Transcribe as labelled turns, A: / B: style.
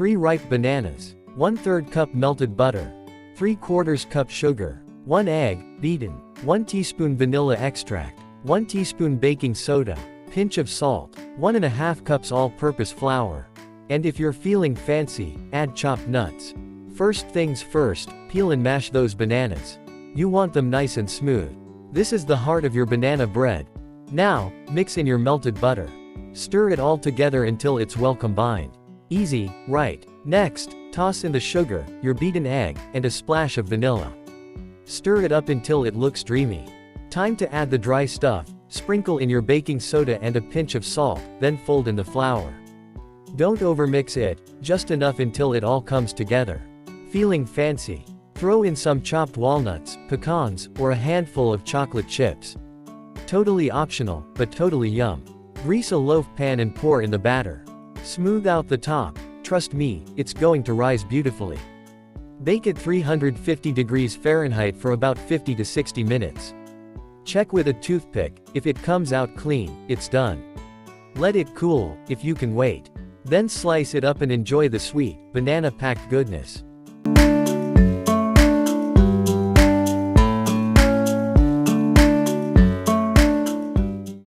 A: 3 ripe bananas, 1/3 cup melted butter, 3/4 cup sugar, 1 egg, beaten, 1 teaspoon vanilla extract, 1 teaspoon baking soda, pinch of salt, 1½ cups all-purpose flour. And if you're feeling fancy, add chopped nuts. First things first, peel and mash those bananas. You want them nice and smooth. This is the heart of your banana bread. Now, mix in your melted butter. Stir it all together until it's well combined. Easy, right? Next, toss in the sugar, your beaten egg, and a splash of vanilla. Stir it up until it looks dreamy. Time to add the dry stuff, sprinkle in your baking soda and a pinch of salt, then fold in the flour. Don't overmix it, just enough until it all comes together. Feeling fancy? Throw in some chopped walnuts, pecans, or a handful of chocolate chips. Totally optional, but totally yum. Grease a loaf pan and pour in the batter. Smooth out the top. Trust me, it's going to rise beautifully. Bake at 350 degrees Fahrenheit for about 50 to 60 minutes. Check with a toothpick. If it comes out clean, it's done. Let it cool, if you can wait. Then slice it up and enjoy the sweet, banana-packed goodness.